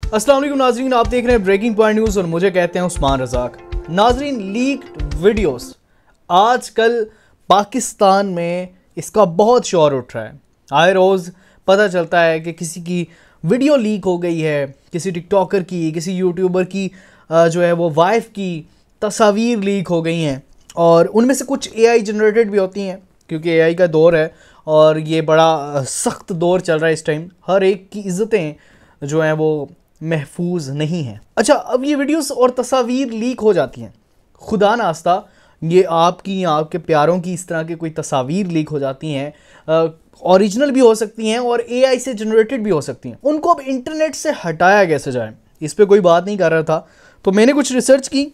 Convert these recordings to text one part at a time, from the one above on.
अस्सलाम वालेकुम नाजरीन, आप देख रहे हैं ब्रेकिंग पॉइंट न्यूज़ और मुझे कहते हैं उस्मान रज़ाक। नाजरीन, लीक्ड वीडियोस आजकल पाकिस्तान में इसका बहुत शोर उठ रहा है। आए रोज़ पता चलता है कि किसी की वीडियो लीक हो गई है, किसी टिकटॉकर की, किसी यूट्यूबर की जो है वो वाइफ की तस्वीर लीक हो गई हैं और उनमें से कुछ AI जनरेटेड भी होती हैं क्योंकि AI का दौर है और ये बड़ा सख्त दौर चल रहा है इस टाइम। हर एक की इज़्ज़तें जो हैं वो महफूज नहीं है। अच्छा, अब ये वीडियोस और तस्वीर लीक हो जाती हैं, खुदा नास्ता ये आपकी या आपके प्यारों की इस तरह के कोई तस्वीर लीक हो जाती हैं, ओरिजिनल भी हो सकती हैं और AI से जनरेटेड भी हो सकती हैं। उनको अब इंटरनेट से हटाया कैसे जाए, इस पर कोई बात नहीं कर रहा था, तो मैंने कुछ रिसर्च की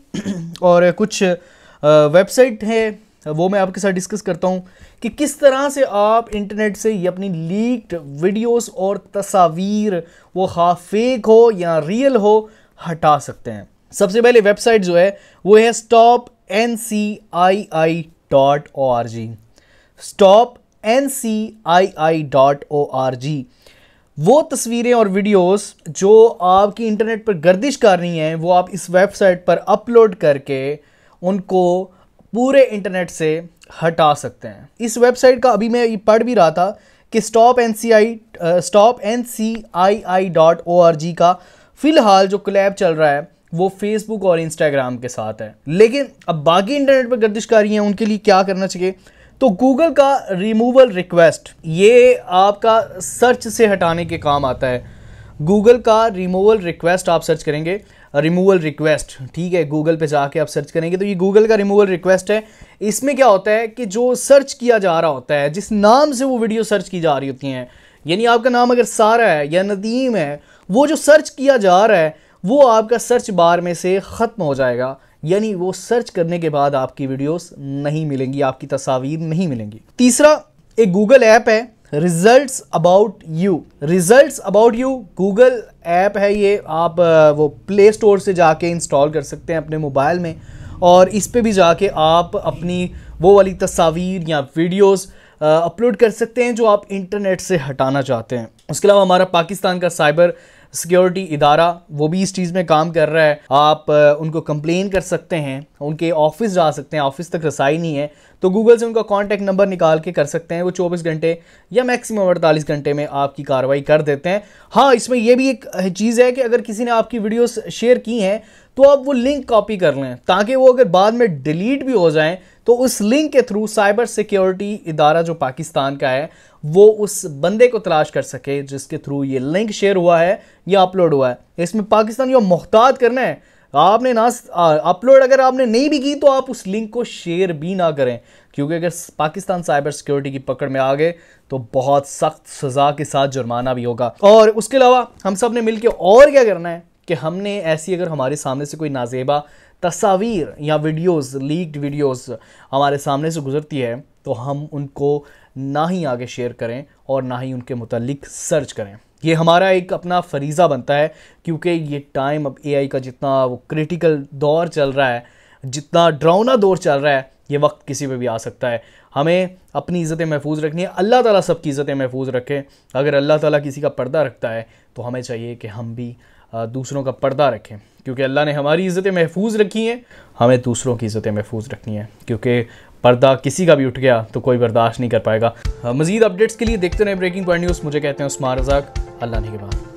और कुछ वेबसाइट है वो मैं आपके साथ डिस्कस करता हूँ कि किस तरह से आप इंटरनेट से ये अपनी लीक्ड वीडियोस और तस्वीर, वो खा फेक हो या रियल हो, हटा सकते हैं। सबसे पहले वेबसाइट जो है वो है stopncii.org। stopncii.org। वो तस्वीरें और वीडियोस जो आपकी इंटरनेट पर गर्दिश कर रही हैं वो आप इस वेबसाइट पर अपलोड करके उनको पूरे इंटरनेट से हटा सकते हैं। इस वेबसाइट का अभी मैं पढ़ भी रहा था कि stopncii.org का फ़िलहाल जो कोलैब चल रहा है वो फेसबुक और इंस्टाग्राम के साथ है। लेकिन अब बाकी इंटरनेट पर गर्दिशकारी हैं, उनके लिए क्या करना चाहिए? तो गूगल का रिमूवल रिक्वेस्ट, ये आपका सर्च से हटाने के काम आता है। गूगल का रिमूवल रिक्वेस्ट आप सर्च करेंगे, रिमूवल रिक्वेस्ट, ठीक है, गूगल पे जाके आप सर्च करेंगे तो ये गूगल का रिमूवल रिक्वेस्ट है। इसमें क्या होता है कि जो सर्च किया जा रहा होता है, जिस नाम से वो वीडियो सर्च की जा रही होती हैं, यानी आपका नाम अगर सारा है या नदीम है, वो जो सर्च किया जा रहा है वो आपका सर्च बार में से ख़त्म हो जाएगा, यानी वो सर्च करने के बाद आपकी वीडियोस नहीं मिलेंगी, आपकी तस्वीर नहीं मिलेंगी। तीसरा, एक गूगल ऐप है results about you. Results about you Google app है, ये आप वो प्ले स्टोर से जाके इंस्टॉल कर सकते हैं अपने मोबाइल में और इस पे भी जाके आप अपनी वो वाली तस्वीर या वीडियोस अपलोड कर सकते हैं जो आप इंटरनेट से हटाना चाहते हैं। उसके अलावा हमारा पाकिस्तान का साइबर सिक्योरिटी इदारा वो भी इस चीज़ में काम कर रहा है। आप उनको कंप्लेन कर सकते हैं, उनके ऑफिस जा सकते हैं, ऑफिस तक रसाई नहीं है तो गूगल से उनका कॉन्टैक्ट नंबर निकाल के कर सकते हैं। वो 24 घंटे या मैक्सिमम 48 घंटे में आपकी कार्रवाई कर देते हैं। हाँ, इसमें यह भी एक चीज़ है कि अगर किसी ने आपकी वीडियोस शेयर की हैं तो आप वो लिंक कॉपी कर लें ताकि वो अगर बाद में डिलीट भी हो जाएं तो उस लिंक के थ्रू साइबर सिक्योरिटी इदारा जो पाकिस्तान का है वो उस बंदे को तलाश कर सके जिसके थ्रू ये लिंक शेयर हुआ है या अपलोड हुआ है। इसमें पाकिस्तान को मोहतात करना है, आपने ना अपलोड अगर आपने नहीं भी की तो आप उस लिंक को शेयर भी ना करें, क्योंकि अगर पाकिस्तान साइबर सिक्योरिटी की पकड़ में आ गए तो बहुत सख्त सज़ा के साथ जुर्माना भी होगा। और उसके अलावा हम सब ने मिलकर और क्या करना है कि हमने ऐसी अगर हमारे सामने से कोई नाजेबा तस्वीर या वीडियोस, लीक्ड वीडियोस हमारे सामने से गुजरती है तो हम उनको ना ही आगे शेयर करें और ना ही उनके मुतालिक सर्च करें। ये हमारा एक अपना फरीज़ा बनता है क्योंकि ये टाइम अब AI का जितना वो क्रिटिकल दौर चल रहा है, जितना डरावना दौर चल रहा है, ये वक्त किसी पे भी आ सकता है। हमें अपनी इज़्ज़तें महफूज रखनी है, अल्लाह ताला सबकी इज़्ज़तें महफूज रखे। अगर अल्लाह ताला किसी का पर्दा रखता है तो हमें चाहिए कि हम भी दूसरों का पर्दा रखें, क्योंकि अल्लाह ने हमारी इज़्ज़तें महफूज रखी हैं, हमें दूसरों की इज़्ज़तें महफूज रखनी है, क्योंकि पर्दा किसी का भी उठ गया तो कोई बर्दाश्त नहीं कर पाएगा। मज़ीद अपडेट्स के लिए देखते रहें ब्रेकिंग पॉइंट न्यूज़। मुझे कहते हैं उस्मान रज़ाक। अल्लाह ने के बाद।